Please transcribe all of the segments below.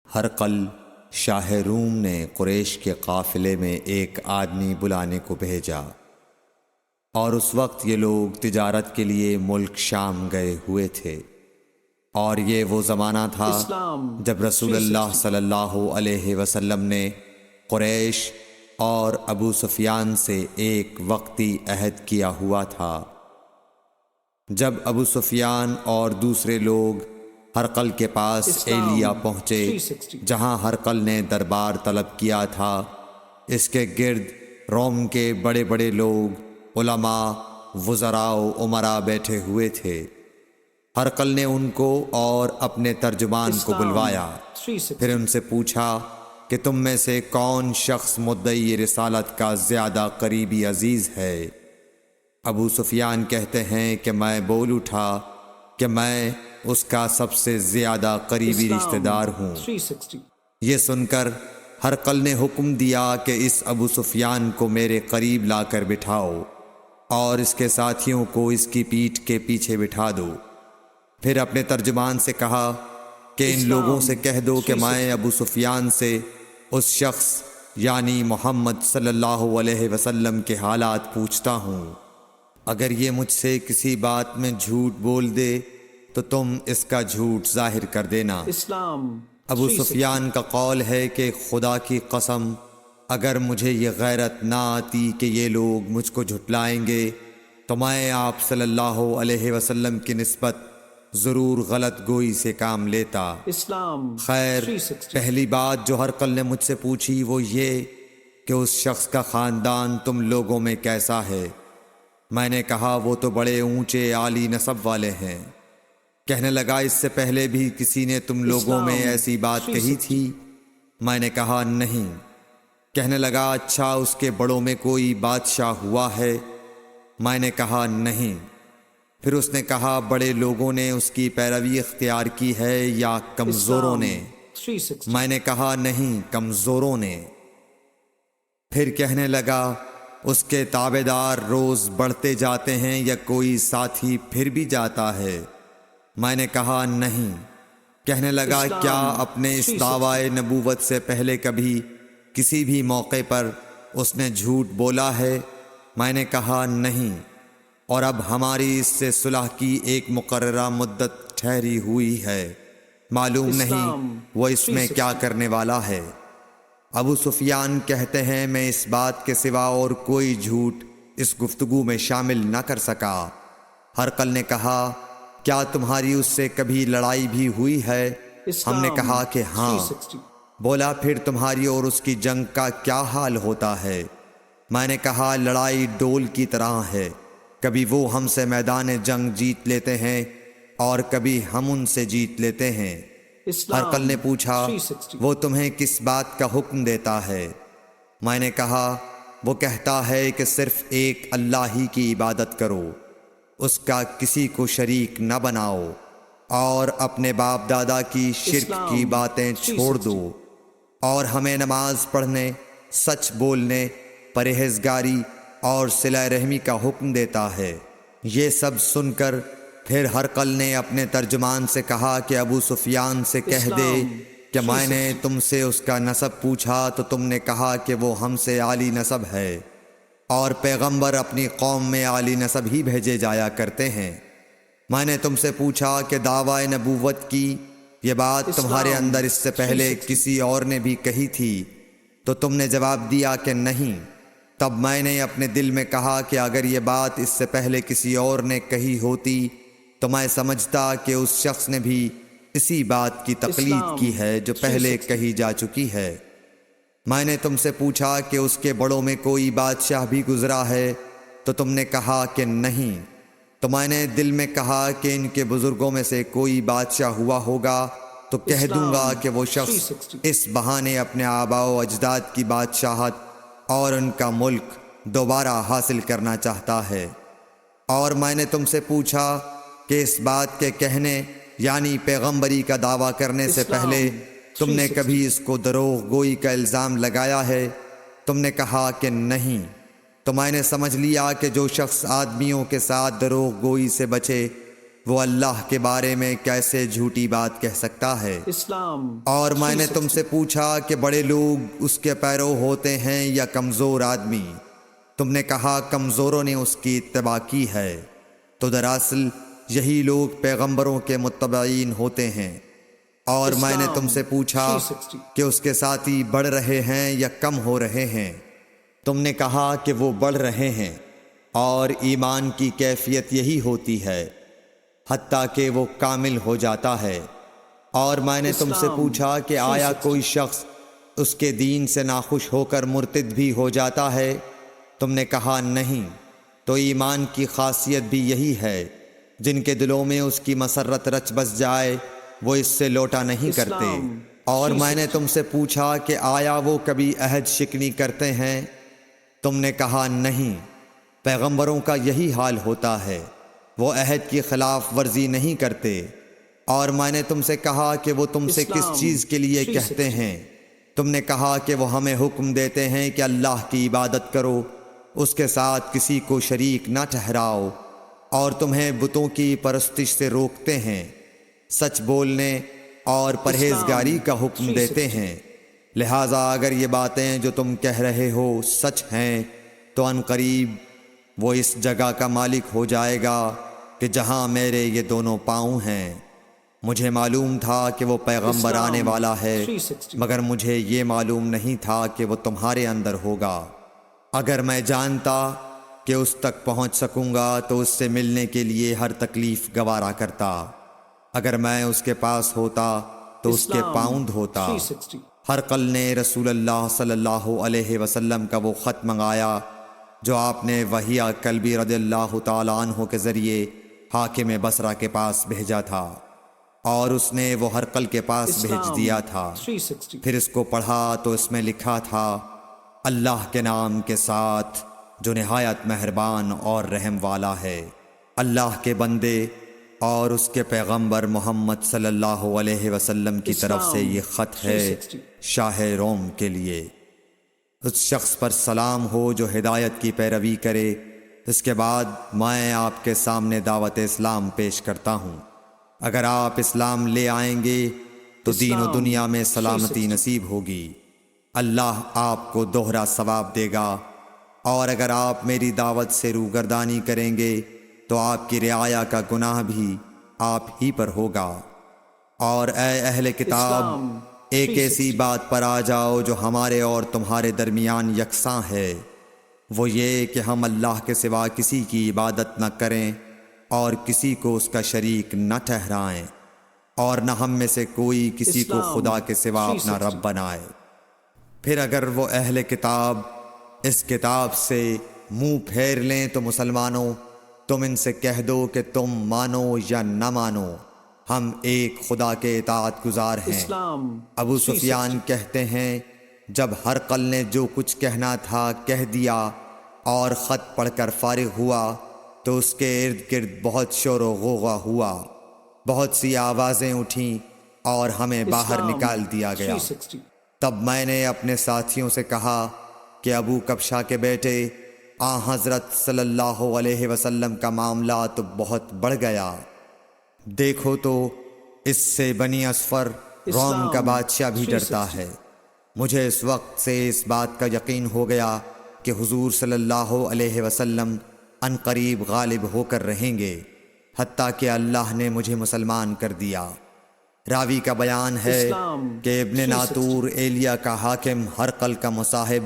ہرقل شاہ روم نے قریش کے قافلے میں ایک آدمی بلانے کو بھیجا، اور اس وقت یہ لوگ تجارت کے لیے ملک شام گئے ہوئے تھے، اور یہ وہ زمانہ تھا جب رسول اللہ صلی اللہ علیہ وسلم نے قریش اور ابو سفیان سے ایک وقتی عہد کیا ہوا تھا۔ جب ابو سفیان اور دوسرے لوگ ہرقل کے پاس ایلیا پہنچے جہاں ہرقل نے دربار طلب کیا تھا، اس کے گرد روم کے بڑے بڑے لوگ، علماء، وزراء و امراء بیٹھے ہوئے تھے۔ ہرقل نے ان کو اور اپنے ترجمان کو بلوایا، پھر ان سے پوچھا کہ تم میں سے کون شخص مدعی رسالت کا زیادہ قریبی عزیز ہے؟ ابو سفیان کہتے ہیں کہ میں بول اٹھا کہ میں اس کا سب سے زیادہ قریبی رشتہ دار ہوں۔ یہ سن کر ہرقل نے حکم دیا کہ اس ابو سفیان کو میرے قریب لا کر بٹھاؤ اور اس کے ساتھیوں کو اس کی پیٹھ کے پیچھے بٹھا دو۔ پھر اپنے ترجمان سے کہا کہ ان لوگوں سے کہہ دو کہ میں ابو سفیان سے اس شخص یعنی محمد صلی اللہ علیہ وسلم کے حالات پوچھتا ہوں، اگر یہ مجھ سے کسی بات میں جھوٹ بول دے تو تم اس کا جھوٹ ظاہر کر دینا۔ ابو سفیان کا قول ہے کہ خدا کی قسم اگر مجھے یہ غیرت نہ آتی کہ یہ لوگ مجھ کو جھٹلائیں گے تو میں آپ صلی اللہ علیہ وسلم کی نسبت ضرور غلط گوئی سے کام لیتا۔ خیر، پہلی بات جو ہرقل نے مجھ سے پوچھی وہ یہ کہ اس شخص کا خاندان تم لوگوں میں کیسا ہے؟ میں نے کہا وہ تو بڑے اونچے عالی نسب والے ہیں۔ کہنے لگا اس سے پہلے بھی کسی نے تم لوگوں میں ایسی بات کہی تھی؟ میں نے کہا نہیں۔ کہنے لگا اچھا اس کے بڑوں میں کوئی بادشاہ ہوا ہے؟ میں نے کہا نہیں۔ پھر اس نے کہا بڑے لوگوں نے اس کی پیروی اختیار کی ہے یا کمزوروں نے؟ میں نے کہا نہیں، کمزوروں نے۔ پھر کہنے لگا اس کے تابعدار روز بڑھتے جاتے ہیں یا کوئی ساتھی پھر بھی جاتا ہے؟ میں نے کہا نہیں۔ کہنے لگا کیا اپنے اس دعوی نبوت سے پہلے کبھی کسی بھی موقع پر اس نے جھوٹ بولا ہے؟ میں نے کہا نہیں، اور اب ہماری اس سے صلح کی ایک مقررہ مدت ٹھہری ہوئی ہے، معلوم نہیں وہ اس میں کیا کرنے والا ہے۔ ابو سفیان کہتے ہیں میں اس بات کے سوا اور کوئی جھوٹ اس گفتگو میں شامل نہ کر سکا۔ ہرقل نے کہا کیا تمہاری اس سے کبھی لڑائی بھی ہوئی ہے؟ ہم نے کہا کہ ہاں۔ بولا پھر تمہاری اور اس کی جنگ کا کیا حال ہوتا ہے؟ میں نے کہا لڑائی ڈول کی طرح ہے، کبھی وہ ہم سے میدان جنگ جیت لیتے ہیں اور کبھی ہم ان سے جیت لیتے ہیں۔ ہرقل نے پوچھا وہ تمہیں کس بات کا حکم دیتا ہے؟ میں نے کہا وہ کہتا ہے کہ صرف ایک اللہ ہی کی عبادت کرو، اس کا کسی کو شریک نہ بناؤ، اور اپنے باپ دادا کی شرک کی باتیں چھوڑ دو، اور ہمیں نماز پڑھنے، سچ بولنے، پرہیزگاری اور صلہ رحمی کا حکم دیتا ہے۔ یہ سب سن کر پھر ہرقل نے اپنے ترجمان سے کہا کہ ابو سفیان سے کہہ دے کہ میں نے تم سے اس کا نسب پوچھا تو تم نے کہا کہ وہ ہم سے عالی نسب ہے، اور پیغمبر اپنی قوم میں عالی نسب ہی بھیجے جایا کرتے ہیں۔ میں نے تم سے پوچھا کہ دعوی نبوت کی یہ بات تمہارے اندر اس سے پہلے کسی اور نے بھی کہی تھی؟ تو تم نے جواب دیا کہ نہیں۔ تب میں نے اپنے دل میں کہا کہ اگر یہ بات اس سے پہلے کسی اور نے کہی ہوتی تو میں سمجھتا کہ اس شخص نے بھی اسی بات کی تقلید کی ہے جو پہلے کہی جا چکی ہے۔ میں نے تم سے پوچھا کہ اس کے بڑوں میں کوئی بادشاہ بھی گزرا ہے؟ تو تم نے کہا کہ نہیں۔ تو میں نے دل میں کہا کہ ان کے بزرگوں میں سے کوئی بادشاہ ہوا ہوگا تو کہہ دوں گا کہ وہ شخص اس بہانے اپنے آباء و اجداد کی بادشاہت اور ان کا ملک دوبارہ حاصل کرنا چاہتا ہے۔ اور میں نے تم سے پوچھا کہ اس بات کے کہنے یعنی پیغمبری کا دعویٰ کرنے سے پہلے تم نے کبھی اس کو دروغ گوئی کا الزام لگایا ہے؟ تم نے کہا کہ نہیں۔ تو میں نے سمجھ لیا کہ جو شخص آدمیوں کے ساتھ دروغ گوئی سے بچے وہ اللہ کے بارے میں کیسے جھوٹی بات کہہ سکتا ہے؟ اور میں نے تم سے پوچھا کہ بڑے لوگ اس کے پیرو ہوتے ہیں یا کمزور آدمی؟ تم نے کہا کمزوروں نے اس کی اتباع کی ہے، تو دراصل یہی لوگ پیغمبروں کے متبعین ہوتے ہیں۔ اور میں نے تم سے پوچھا کہ اس کے ساتھی بڑھ رہے ہیں یا کم ہو رہے ہیں؟ تم نے کہا کہ وہ بڑھ رہے ہیں، اور ایمان کی کیفیت یہی ہوتی ہے حتیٰ کہ وہ کامل ہو جاتا ہے۔ اور میں نے تم سے پوچھا کہ آیا کوئی شخص اس کے دین سے ناخوش ہو کر مرتد بھی ہو جاتا ہے؟ تم نے کہا نہیں۔ تو ایمان کی خاصیت بھی یہی ہے، جن کے دلوں میں اس کی مسرت رچ بس جائے وہ اس سے لوٹا نہیں کرتے۔ اور میں نے تم سے پوچھا کہ آیا وہ کبھی عہد شکنی کرتے ہیں؟ تم نے کہا نہیں۔ پیغمبروں کا یہی حال ہوتا ہے، وہ عہد کی خلاف ورزی نہیں کرتے۔ اور میں نے تم سے کہا کہ وہ تم سے کس چیز کے لیے کہتے ہیں؟ تم نے کہا کہ وہ ہمیں حکم دیتے ہیں کہ اللہ کی عبادت کرو، اس کے ساتھ کسی کو شریک نہ ٹھہراؤ، اور تمہیں بتوں کی پرستش سے روکتے ہیں، سچ بولنے اور پرہیزگاری کا حکم دیتے ہیں۔ لہٰذا اگر یہ باتیں جو تم کہہ رہے ہو سچ ہیں تو ان قریب وہ اس جگہ کا مالک ہو جائے گا کہ جہاں میرے یہ دونوں پاؤں ہیں۔ مجھے معلوم تھا کہ وہ پیغمبر آنے والا ہے، مگر مجھے یہ معلوم نہیں تھا کہ وہ تمہارے اندر ہوگا۔ اگر میں جانتا کہ اس تک پہنچ سکوں گا تو اس سے ملنے کے لیے ہر تکلیف گوارا کرتا۔ اگر میں اس کے پاس ہوتا تو اس کے پاؤں دھوتا۔ ہرقل نے رسول اللہ صلی اللہ علیہ وسلم کا وہ خط منگایا جو آپ نے وحیہ کلبی رضی اللہ تعالیٰ عنہ کے ذریعے حاکم بصرہ کے پاس بھیجا تھا، اور اس نے وہ ہرقل کے پاس بھیج دیا تھا۔ پھر اس کو پڑھا تو اس میں لکھا تھا، اللہ کے نام کے ساتھ جو نہایت مہربان اور رحم والا ہے۔ اللہ کے بندے اور اس کے پیغمبر محمد صلی اللہ علیہ وسلم کی طرف سے یہ خط ہے شاہ روم کے لیے۔ اس شخص پر سلام ہو جو ہدایت کی پیروی کرے۔ اس کے بعد میں آپ کے سامنے دعوت اسلام پیش کرتا ہوں۔ اگر آپ اسلام لے آئیں گے تو دین و دنیا میں سلامتی نصیب ہوگی، اللہ آپ کو دوہرا ثواب دے گا۔ اور اگر آپ میری دعوت سے روگردانی کریں گے تو آپ کی رعایا کا گناہ بھی آپ ہی پر ہوگا۔ اور اے اہل کتاب، ایک ایسی بات پر آ جاؤ جو ہمارے اور تمہارے درمیان یکساں ہے، وہ یہ کہ ہم اللہ کے سوا کسی کی عبادت نہ کریں اور کسی کو اس کا شریک نہ ٹھہرائیں، اور نہ ہم میں سے کوئی کسی کو خدا کے سوا اپنا رب بنائے۔ پھر اگر وہ اہل کتاب اس کتاب سے منہ پھیر لیں تو مسلمانوں، تم ان سے کہہ دو کہ تم مانو یا نہ مانو، ہم ایک خدا کے اطاعت گزار ہیں۔ ابو سفیان کہتے ہیں، جب ہرقل نے جو کچھ کہنا تھا کہہ دیا اور خط پڑھ کر فارغ ہوا تو اس کے ارد گرد بہت شور و غوغا ہوا، بہت سی آوازیں اٹھیں اور ہمیں باہر نکال دیا گیا۔ تب میں نے اپنے ساتھیوں سے کہا کہ ابو کبشہ کے بیٹے حضرت صلی اللہ علیہ وسلم کا معاملہ تو بہت بڑھ گیا۔ دیکھو تو اس سے بنی اصفر روم کا بادشاہ بھی ڈرتا ہے۔ مجھے اس وقت سے اس بات کا یقین ہو گیا کہ حضور صلی اللہ علیہ وسلم ان قریب غالب ہو کر رہیں گے، حتیٰ کہ اللہ نے مجھے مسلمان کر دیا۔ راوی کا بیان ہے کہ ابن ناطور ایلیا کا حاکم ہرقل کا مصاحب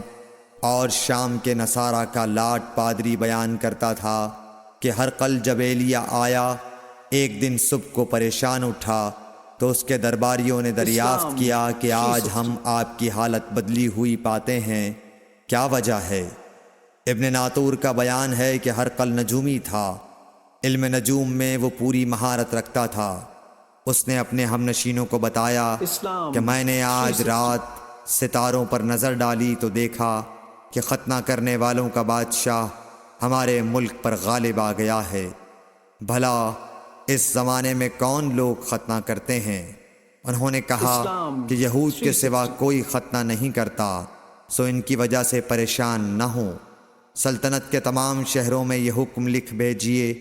اور شام کے نصارہ کا لاٹ پادری بیان کرتا تھا کہ ہرقل جب ایلیا آیا ایک دن صبح کو پریشان اٹھا تو اس کے درباریوں نے دریافت کیا کہ آج ہم آپ کی حالت بدلی ہوئی پاتے ہیں، کیا وجہ ہے؟ ابن ناطور کا بیان ہے کہ ہرقل نجومی تھا، علم نجوم میں وہ پوری مہارت رکھتا تھا۔ اس نے اپنے ہم نشینوں کو بتایا کہ میں نے آج رات ستاروں پر نظر ڈالی تو دیکھا کہ ختنہ کرنے والوں کا بادشاہ ہمارے ملک پر غالب آ گیا ہے۔ بھلا اس زمانے میں کون لوگ ختنہ کرتے ہیں؟ انہوں نے کہا کہ یہود کے سوا کوئی ختنہ نہیں کرتا، سو ان کی وجہ سے پریشان نہ ہوں۔ سلطنت کے تمام شہروں میں یہ حکم لکھ بھیجیے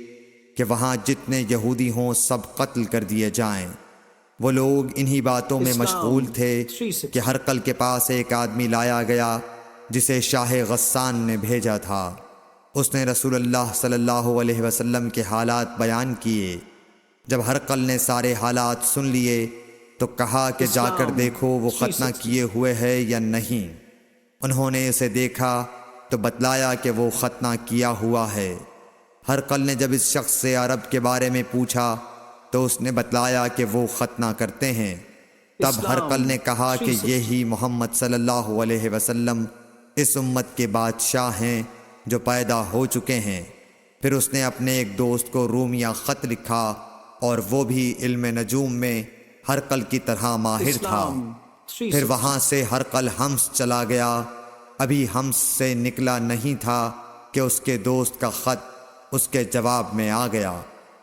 کہ وہاں جتنے یہودی ہوں سب قتل کر دیے جائیں۔ وہ لوگ انہی باتوں میں مشغول تھے کہ ہرقل کے پاس ایک آدمی لایا گیا جسے شاہ غسان نے بھیجا تھا۔ اس نے رسول اللہ صلی اللہ علیہ وسلم کے حالات بیان کیے۔ جب ہرقل نے سارے حالات سن لیے تو کہا کہ جا کر دیکھو وہ ختنہ کیے ہوئے ہے یا نہیں۔ انہوں نے اسے دیکھا تو بتلایا کہ وہ ختنہ کیا ہوا ہے۔ ہرقل نے جب اس شخص سے عرب کے بارے میں پوچھا تو اس نے بتلایا کہ وہ ختنہ کرتے ہیں۔ تب ہرقل نے کہا کہ یہی محمد صلی اللہ علیہ وسلم اس امت کے بادشاہ ہیں جو پیدا ہو چکے ہیں۔ پھر اس نے اپنے ایک دوست کو رومیہ خط لکھا اور وہ بھی علم نجوم میں ہرقل کی طرح ماہر تھا۔ پھر وہاں سے ہرقل حمص چلا گیا۔ ابھی حمص سے نکلا نہیں تھا کہ اس کے دوست کا خط اس کے جواب میں آ گیا۔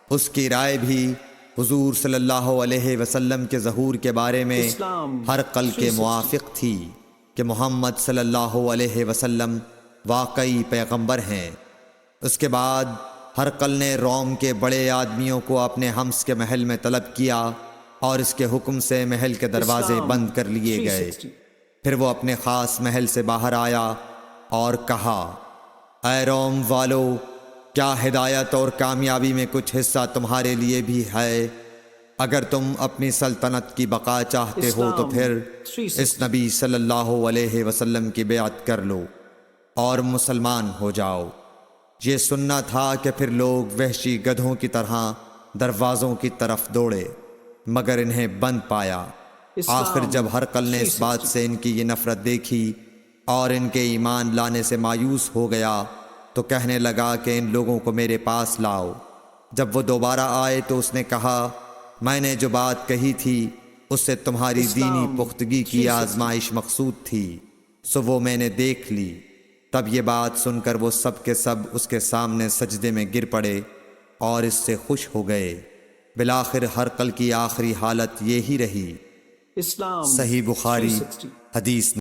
اس کی رائے بھی حضور صلی اللہ علیہ وسلم کے ظہور کے بارے میں ہرقل کے موافق تھی کہ محمد صلی اللہ علیہ وسلم واقعی پیغمبر ہیں۔ اس کے بعد ہرقل نے روم کے بڑے آدمیوں کو اپنے حمص کے محل میں طلب کیا اور اس کے حکم سے محل کے دروازے بند کر لیے گئے۔ پھر وہ اپنے خاص محل سے باہر آیا اور کہا، اے روم والو، کیا ہدایت اور کامیابی میں کچھ حصہ تمہارے لیے بھی ہے؟ اگر تم اپنی سلطنت کی بقا چاہتے ہو تو پھر اس نبی صلی اللہ علیہ وسلم کی بیعت کر لو اور مسلمان ہو جاؤ۔ یہ سننا تھا کہ پھر لوگ وحشی گدھوں کی طرح دروازوں کی طرف دوڑے مگر انہیں بند پایا۔ آخر جب ہرقل نے اس بات سے ان کی یہ نفرت دیکھی اور ان کے ایمان لانے سے مایوس ہو گیا تو کہنے لگا کہ ان لوگوں کو میرے پاس لاؤ۔ جب وہ دوبارہ آئے تو اس نے کہا، میں نے جو بات کہی تھی اس سے تمہاری دینی پختگی کی آزمائش مقصود تھی، سو وہ میں نے دیکھ لی۔ تب یہ بات سن کر وہ سب کے سب اس کے سامنے سجدے میں گر پڑے اور اس سے خوش ہو گئے۔ بالآخر ہرقل کی آخری حالت یہی رہی۔ صحیح بخاری حدیث